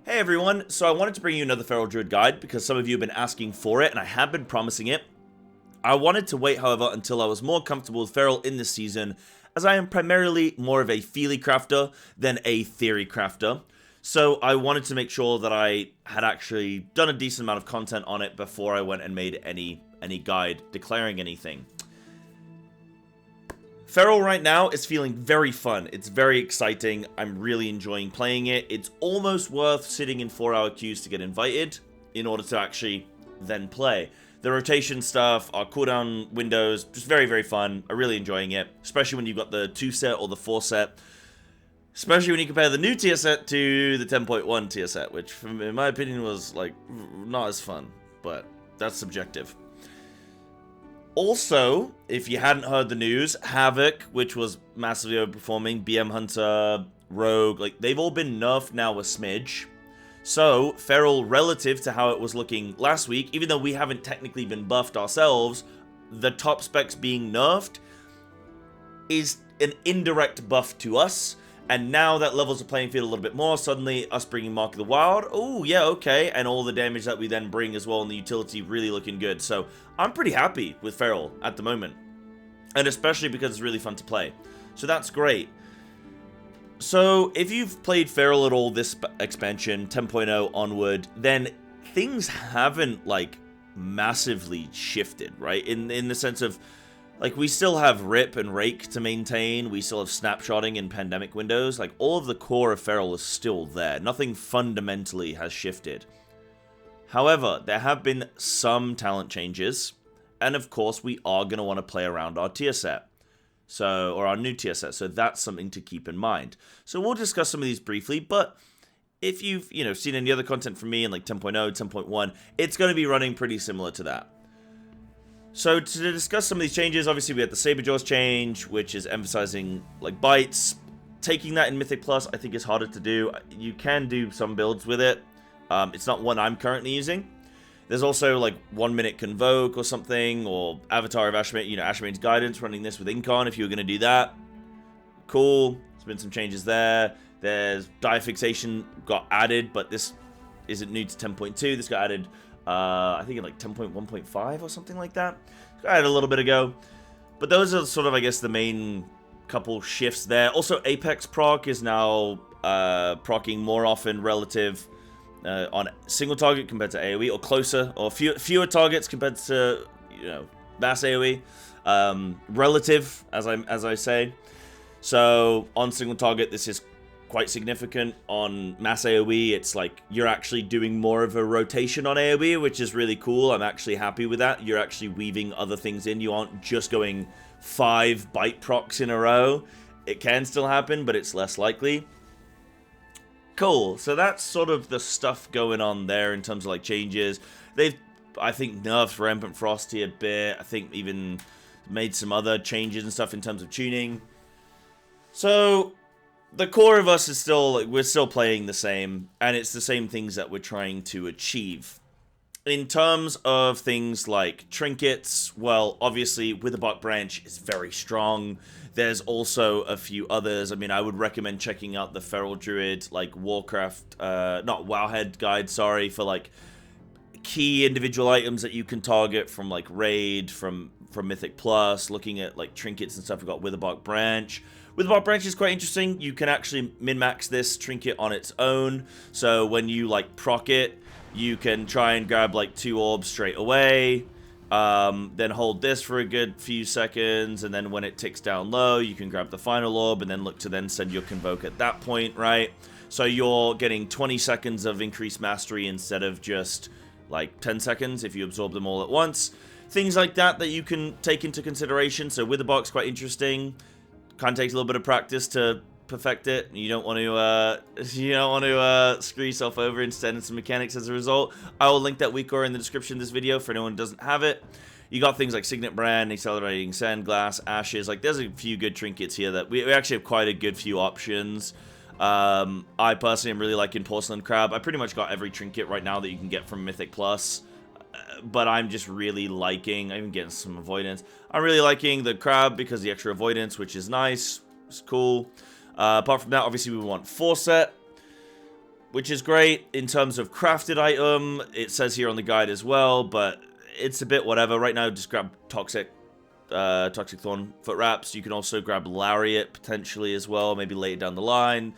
Hey everyone, so I wanted to bring you another Feral Druid guide because some of you have been asking for it and I have been promising it. I wanted to wait, however, until I was more comfortable with Feral in this season, as I am primarily more of a feely crafter than a theory crafter. So I wanted to make sure that I had actually done a decent amount of content on it before I went and made any guide declaring anything. Feral right now is feeling very fun. It's very exciting. I'm really enjoying playing it. It's almost worth sitting in 4-hour queues to get invited in order to actually then play. The rotation stuff, our cooldown windows, just very, very fun. I'm really enjoying it, especially when you've got the 2 set or the 4 set. Especially when you compare the new tier set to the 10.1 tier set, which in my opinion was like not as fun, but that's subjective. Also, if you hadn't heard the news, Havoc, which was massively overperforming, BM Hunter, Rogue, like they've all been nerfed now a smidge. So, Feral, relative to how it was looking last week, even though we haven't technically been buffed ourselves, the top specs being nerfed is an indirect buff to us. And now that levels the playing field a little bit more, suddenly us bringing Mark of the Wild, oh yeah, okay, and all the damage that we then bring as well in the utility really looking good. So I'm pretty happy with Feral at the moment, and especially because it's really fun to play. So that's great. So if you've played Feral at all this expansion, 10.0 onward, then things haven't like massively shifted, right? In the sense of, like, we still have Rip and Rake to maintain, we still have snapshotting in pandemic windows, like, all of the core of Feral is still there. Nothing fundamentally has shifted. However, there have been some talent changes, and of course, we are going to want to play around our tier set. So, or our new tier set, so that's something to keep in mind. So we'll discuss some of these briefly, but if you've, seen any other content from me in, like, 10.0, 10.1, it's going to be running pretty similar to that. So to discuss some of these changes, obviously we had the Saberjaws change, which is emphasizing like bites. Taking that in Mythic Plus, I think is harder to do. You can do some builds with it. It's not one I'm currently using. There's also like 1 minute Convoke or something, or Avatar of Ashmane, Ashmane's Guidance, running this with Incon if you were going to do that. Cool. There's been some changes there. There's Dire Fixation got added, but this isn't new to 10.2. This got added I think in like 10.1.5 or something like that. I had a little bit ago. But those are sort of, I guess, the main couple shifts there. Also, Apex proc is now proccing more often relative on single target compared to AoE, or closer, or fewer targets compared to, mass AoE. Relative, as I say. So, on single target, this is quite significant. On mass AoE, it's like you're actually doing more of a rotation on AoE, which is really cool. I'm actually happy with that. You're actually weaving other things in. You aren't just going 5 bite procs in a row. It can still happen, but it's less likely. Cool. So that's sort of the stuff going on there in terms of like changes. They've, I think, nerfed Rampant Frosty a bit. I think even made some other changes and stuff in terms of tuning. So the core of us is still, like, we're still playing the same, and it's the same things that we're trying to achieve. In terms of things like Trinkets, well, obviously, Witherbark Branch is very strong. There's also a few others. I mean, I would recommend checking out the Feral Druid, like, Warcraft, not Wowhead guide, sorry, for, like, key individual items that you can target from, like, Raid, from Mythic Plus, looking at, like, Trinkets and stuff. We've got Witherbark Branch. Witherbark Branch is quite interesting. You can actually min-max this trinket on its own. So when you, like, proc it, you can try and grab, like, 2 orbs straight away. Then hold this for a good few seconds. And then when it ticks down low, you can grab the final orb and then look to then send your Convoke at that point, right? So you're getting 20 seconds of increased mastery instead of just, like, 10 seconds if you absorb them all at once. Things like that you can take into consideration. So Witherbark's quite interesting. Kind of takes a little bit of practice to perfect it. You don't want to screw yourself over and stand in some mechanics as a result. I will link that weaker in the description of this video for anyone who doesn't have it. You got things like Signet Brand, Accelerating Sandglass, Ashes. Like, there's a few good trinkets here that we actually have quite a good few options. I personally am really liking Porcelain Crab. I pretty much got every trinket right now that you can get from Mythic Plus. But I'm just really liking, I'm even getting some avoidance. I'm really liking the crab because the extra avoidance, which is nice. It's cool. Apart from that, obviously we want 4 set. which is great in terms of crafted item. It says here on the guide as well, but it's a bit whatever. Right now, just grab Toxic Thorn Foot Wraps. You can also grab Lariat potentially as well, maybe later down the line.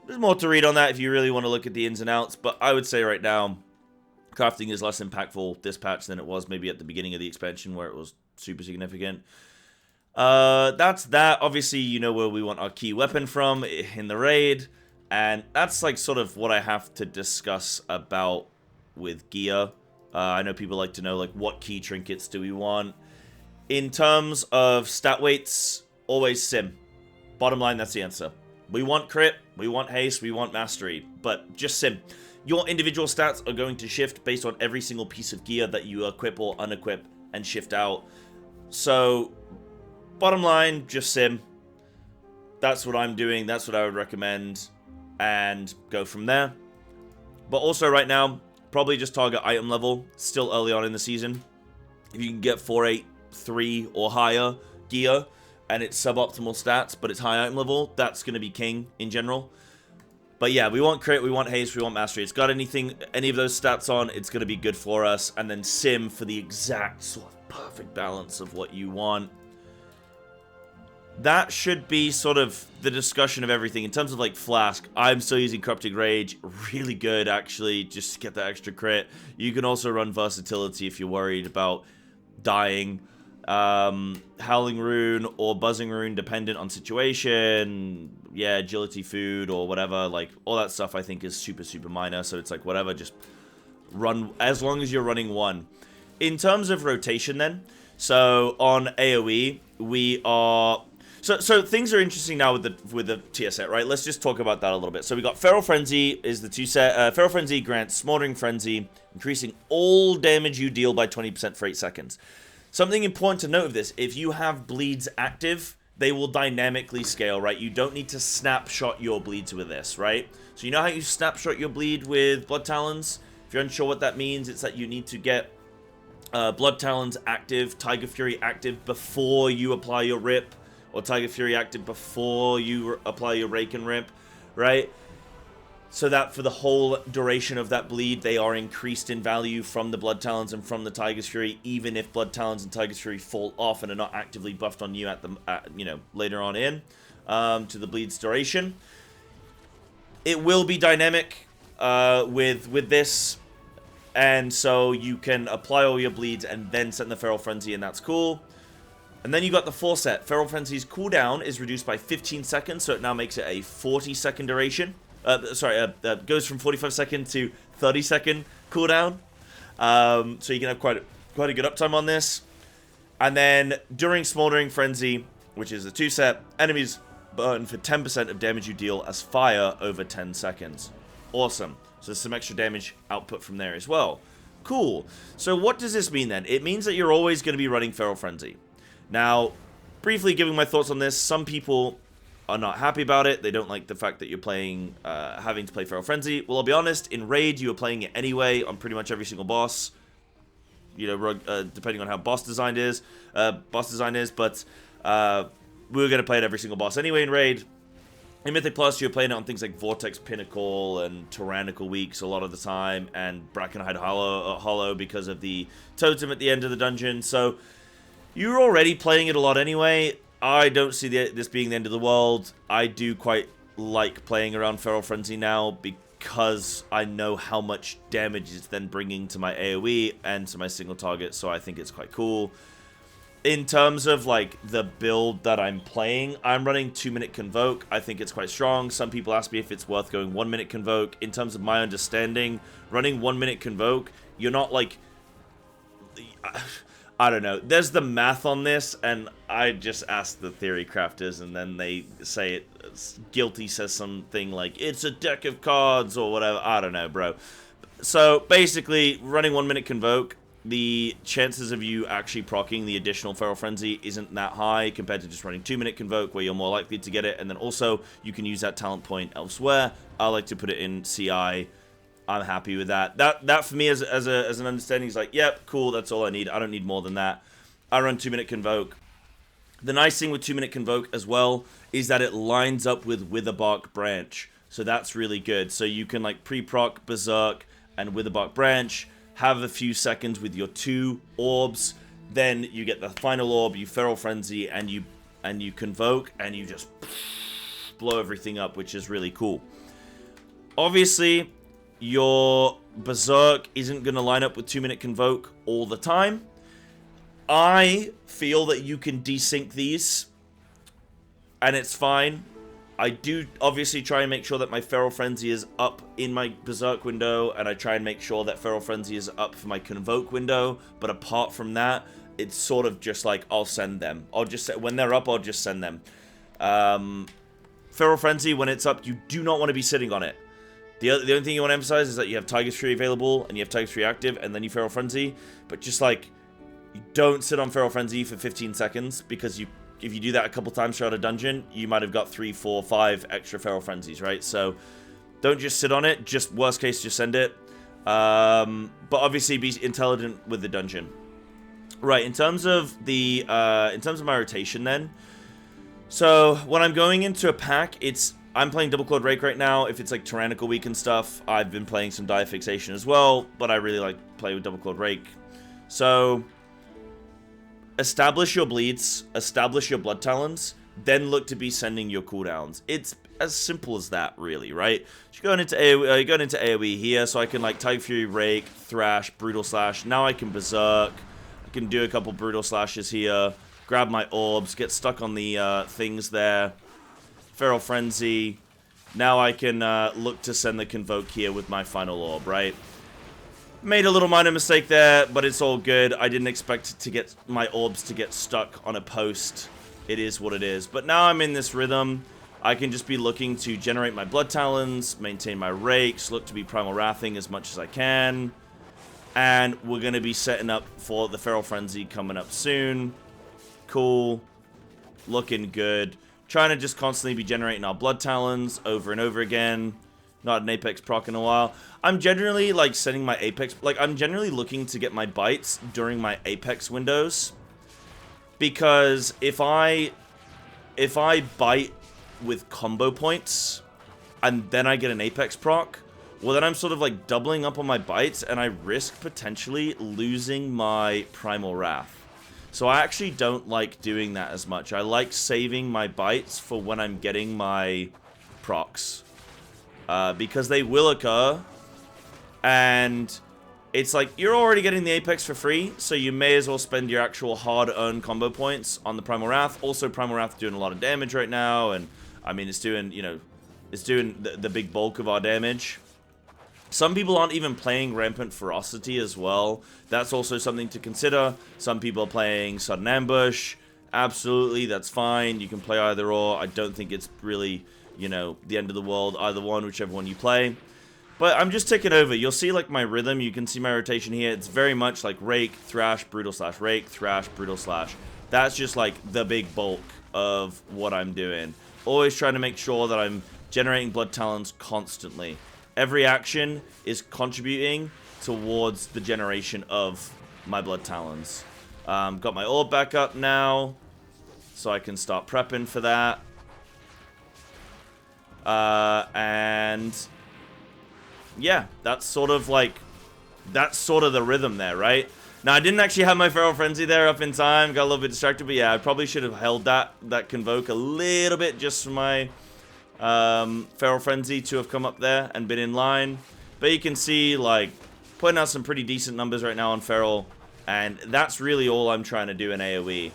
There's more to read on that if you really want to look at the ins and outs, but I would say right now, crafting is less impactful this patch than it was maybe at the beginning of the expansion where it was super significant. That's that. Obviously, you know where we want our key weapon from in the raid, and that's like sort of what I have to discuss about with gear. I know people like to know like what key trinkets do we want. In terms of stat weights, always sim. Bottom line, that's the answer. We want crit, we want haste, we want mastery, but just sim. Your individual stats are going to shift based on every single piece of gear that you equip or unequip and shift out. So, bottom line, just sim. That's what I'm doing, that's what I would recommend, and go from there. But also right now, probably just target item level, still early on in the season. If you can get 483 or higher gear, and it's suboptimal stats, but it's high item level, that's going to be king in general. But yeah, we want crit, we want haste, we want mastery. It's got any of those stats on, it's going to be good for us. And then sim for the exact sort of perfect balance of what you want. That should be sort of the discussion of everything. In terms of like Flask, I'm still using Corrupted Rage. Really good, actually, just to get that extra crit. You can also run Versatility if you're worried about dying. Howling Rune or Buzzing Rune, dependent on situation. Yeah, Agility Food or whatever. Like, all that stuff I think is super, super minor. So it's like, whatever, just run as long as you're running one. In terms of rotation then, so on AOE, we are... So things are interesting now with the tier set, right? Let's just talk about that a little bit. So we got Feral Frenzy is the 2 set. Feral Frenzy grants Smoldering Frenzy, increasing all damage you deal by 20% for 8 seconds. Something important to note of this, if you have bleeds active, they will dynamically scale, right? You don't need to snapshot your bleeds with this, right? So you know how you snapshot your bleed with Blood Talons? If you're unsure what that means, it's that you need to get Blood Talons active, Tiger Fury active before you apply your Rip, or Tiger Fury active before you apply your Rake and Rip, right? So that for the whole duration of that bleed, they are increased in value from the Blood Talons and from the Tiger's Fury, even if Blood Talons and Tiger's Fury fall off and are not actively buffed on you later on in to the bleed's duration. It will be dynamic with this, and so you can apply all your bleeds and then set in the Feral Frenzy, and that's cool. And then you got the full set. Feral Frenzy's cooldown is reduced by 15 seconds, so it now makes it a 40-second duration. Goes from 45-second to 30-second cooldown. So you can have quite a good uptime on this. And then during Smoldering Frenzy, which is the 2 set, enemies burn for 10% of damage you deal as fire over 10 seconds. Awesome. So there's some extra damage output from there as well. Cool. So what does this mean then? It means that you're always going to be running Feral Frenzy. Now, briefly giving my thoughts on this, some people are not happy about it. They don't like the fact that you're playing, having to play Feral Frenzy. Well, I'll be honest, in Raid, you are playing it anyway on pretty much every single boss. You know, depending on how boss design is, but we were going to play it every single boss anyway in Raid. In Mythic Plus, you're playing it on things like Vortex Pinnacle and Tyrannical Weeks a lot of the time, and Brackenhide Hollow because of the totem at the end of the dungeon. So you're already playing it a lot anyway. I don't see this being the end of the world. I do quite like playing around Feral Frenzy now because I know how much damage it's then bringing to my AoE and to my single target, so I think it's quite cool. In terms of like the build that I'm playing, I'm running 2-minute Convoke. I think it's quite strong. Some people ask me if it's worth going 1-minute Convoke. In terms of my understanding, running 1-minute Convoke, you're not like... I don't know. There's the math on this, and I just asked the theory crafters, and then they say it. Guilty says something like, it's a deck of cards, or whatever. I don't know, bro. So, basically, running 1-minute Convoke, the chances of you actually proccing the additional Feral Frenzy isn't that high compared to just running 2-minute Convoke, where you're more likely to get it, and then also, you can use that talent point elsewhere. I like to put it in CI. I'm happy with that. That for me as an understanding is like, yep, cool, that's all I need. I don't need more than that. I run 2-minute Convoke. The nice thing with 2-minute Convoke as well is that it lines up with Witherbark Branch. So that's really good. So you can like pre-proc Berserk and Witherbark Branch, have a few seconds with your 2 orbs, then you get the final orb, you Feral Frenzy, and you Convoke, and you just blow everything up, which is really cool. Obviously, your Berserk isn't going to line up with 2-minute Convoke all the time. I feel that you can desync these, and it's fine. I do obviously try and make sure that my Feral Frenzy is up in my Berserk window, and I try and make sure that Feral Frenzy is up for my Convoke window, but apart from that, it's sort of just like, I'll send them. When they're up, I'll just send them. Feral Frenzy, when it's up, you do not want to be sitting on it. The only thing you want to emphasize is that you have Tiger's Fury available, and you have Tiger's Fury active, and then you Feral Frenzy, but just like, you don't sit on Feral Frenzy for 15 seconds, because if you do that a couple times throughout a dungeon, you might have got 3, 4, 5 extra Feral Frenzies, right? So, don't just sit on it. Just, worst case, just send it. But obviously, be intelligent with the dungeon. Right, in terms of my rotation then. So, when I'm going into a pack, I'm playing Double Clawed Rake right now. If it's like Tyrannical Week and stuff, I've been playing some Dire Fixation as well, but I really like playing with Double Clawed Rake. So, establish your bleeds, establish your blood talons, then look to be sending your cooldowns. It's as simple as that, really, right? You're going into AOE here, so I can like Tiger Fury, Rake, Thrash, Brutal Slash. Now I can Berserk. I can do a couple Brutal Slashes here, grab my orbs, get stuck on the things there. Feral Frenzy. Now I can look to send the Convoke here with my final orb, right? Made a little minor mistake there, but it's all good. I didn't expect to get my orbs to get stuck on a post. It is what it is. But now I'm in this rhythm. I can just be looking to generate my Blood Talons, maintain my Rakes, look to be Primal Wrathing as much as I can. And we're going to be setting up for the Feral Frenzy coming up soon. Cool. Looking good. Trying to just constantly be generating our Blood Talons over and over again. Not an Apex proc in a while. I'm generally, like, setting my Apex... Like, I'm generally looking to get my bites during my Apex windows. Because if I bite with combo points, and then I get an Apex proc, well, then I'm sort of, like, doubling up on my bites, and I risk potentially losing my Primal Wrath. So I actually don't like doing that as much. I like saving my bites for when I'm getting my procs. Because they will occur, and it's like, you're already getting the Apex for free, so you may as well spend your actual hard-earned combo points on the Primal Wrath. Also, Primal Wrath doing a lot of damage right now, and, I mean, it's doing, you know, it's doing the big bulk of our damage. Some people aren't even playing Rampant Ferocity as well. That's also something to consider. Some people are playing Sudden Ambush. Absolutely, that's fine. You can play either or. I don't think it's really... you know, the end of the world, either one, whichever one you play. But I'm just ticking over. You'll see, like, my rhythm. You can see my rotation here. It's very much like Rake, Thrash, Brutal Slash, Rake, Thrash, Brutal Slash. That's just, like, the big bulk of what I'm doing. Always trying to make sure that I'm generating Blood Talons constantly. Every action is contributing towards the generation of my Blood Talons. Got my orb back up now, so I can start prepping for that. And yeah, that's sort of the rhythm there, right? Now, I didn't actually have my Feral Frenzy there up in time, got a little bit distracted, but yeah, I probably should have held that Convoke a little bit just for my Feral Frenzy to have come up there and been in line. But you can see, like, putting out some pretty decent numbers right now on Feral, and that's really all I'm trying to do in AoE.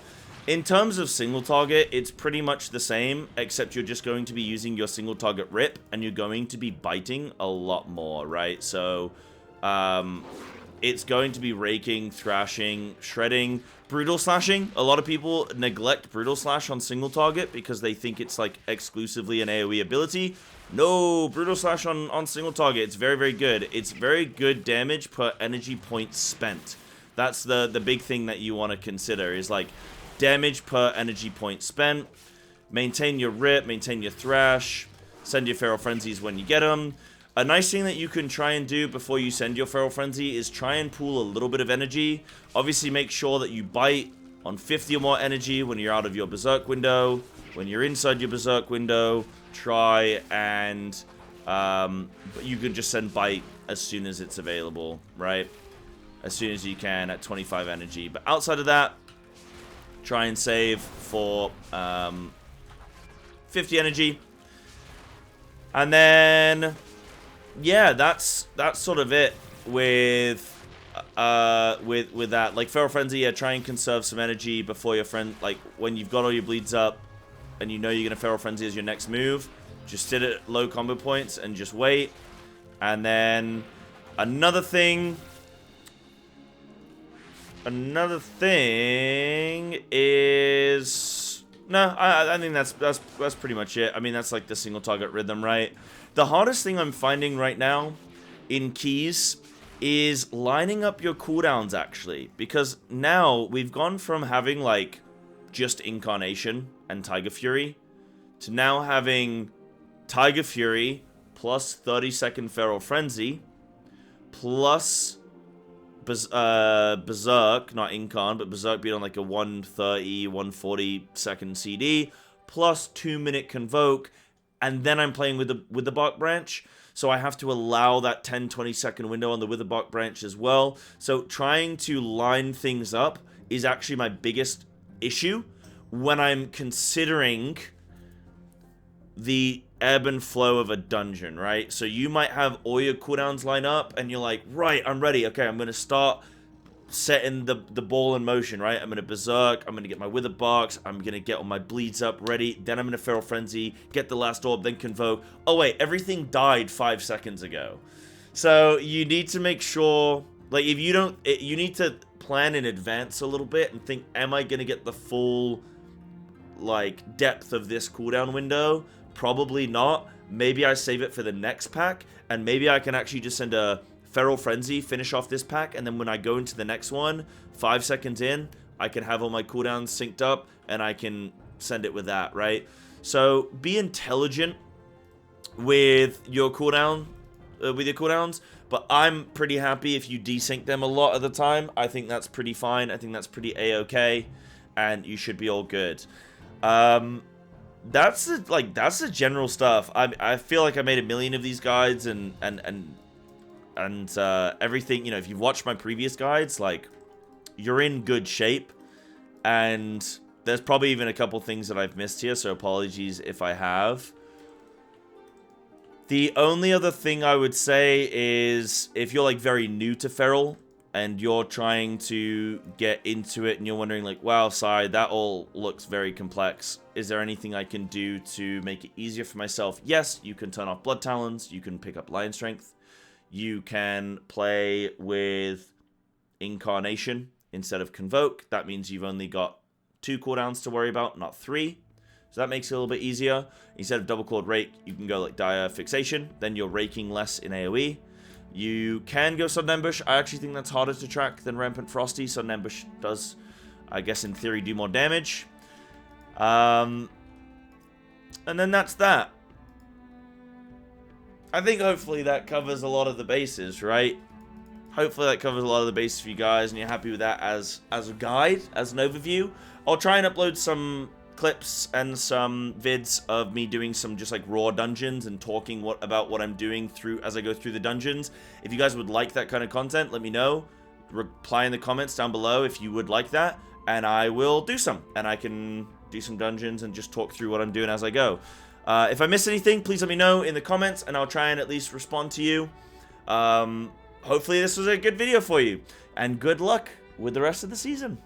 In terms of single target, it's pretty much the same, except you're just going to be using your single target rip, and you're going to be biting a lot more, right? So, it's going to be raking, thrashing, shredding, brutal slashing. A lot of people neglect brutal slash on single target because they think it's, like, exclusively an AoE ability. No, brutal slash on single target, it's very, very good. It's very good damage per energy point spent. That's the big thing that you want to consider, is, like, damage per energy point spent. Maintain your rip, maintain your thrash, send your Feral Frenzies when you get them. A nice thing that you can try and do before you send your Feral Frenzy is try and pool a little bit of energy. Obviously, make sure that you bite on 50 or more energy when you're out of your Berserk window. When you're inside your Berserk window, try and But you can just send Bite as soon as it's available, right? As soon as you can at 25 energy. But outside of that, try and save for 50 energy. And then, yeah, that's sort of it with that. Like, Feral Frenzy, yeah, try and conserve some energy before your friend, like, when you've got all your bleeds up and you know you're going to Feral Frenzy as your next move, just sit at low combo points and just wait. And then another thing is, no, I think that's pretty much it. I mean, that's like the single target rhythm, right? The hardest thing I'm finding right now in keys is lining up your cooldowns, actually, because now we've gone from having like just Incarnation and Tiger Fury to now having Tiger Fury plus 30-second Feral Frenzy plus Berserk, not Incarn, but Berserk being on like a 130, 140 second CD, plus 2-minute Convoke, and then I'm playing with the Bark Branch, so I have to allow that 10-20 second window on the Witherbark Branch as well. So trying to line things up is actually my biggest issue when I'm considering the ebb and flow of a dungeon, right? So you might have all your cooldowns line up and you're like, right, I'm ready. Okay, I'm going to start setting the ball in motion, right? I'm going to Berserk, I'm going to get my Witherbarks, I'm going to get all my bleeds up ready, then I'm going to Feral Frenzy, get the last orb, then Convoke. Oh wait, everything died 5 seconds ago. So you need to make sure, like, if you don't, you need to plan in advance a little bit and think, am I going to get the full, like, depth of this cooldown window? Probably not. Maybe I save it for the next pack, and maybe I can actually just send a Feral Frenzy, finish off this pack, and then when I go into the next one, 5 seconds in, I can have all my cooldowns synced up, and I can send it with that, right? So be intelligent with your cooldowns, but I'm pretty happy if you desync them a lot of the time. I think that's pretty fine. I think that's pretty a-okay, and you should be all good. That's the general stuff. I feel like I made a million of these guides and everything. You know, if you've watched my previous guides, like, you're in good shape, and there's probably even a couple things that I've missed here, so apologies if I have. The only other thing I would say is if you're like very new to Feral and you're trying to get into it and you're wondering like, wow, Psy, that all looks very complex. Is there anything I can do to make it easier for myself? Yes, you can turn off Blood Talons. You can pick up Lion Strength. You can play with Incarnation instead of Convoke. That means you've only got 2 cooldowns to worry about, not 3. So that makes it a little bit easier. Instead of double chord rake, you can go like Dire Fixation. Then you're raking less in AoE. You can go Sudden Ambush. I actually think that's harder to track than Rampant Frosty. Sudden Ambush does, I guess in theory, do more damage. And then that's that. I think hopefully that covers a lot of the bases, right? Hopefully that covers a lot of the bases for you guys, and you're happy with that as a guide, as an overview. I'll try and upload some clips and some vids of me doing some just like raw dungeons and talking about what I'm doing as I go through the dungeons. If you guys would like that kind of content, let me know. Reply in the comments down below if you would like that, and I will do some. And I can do some dungeons and just talk through what I'm doing as I go. If I miss anything, please let me know in the comments, and I'll try and at least respond to you. Hopefully this was a good video for you, and good luck with the rest of the season.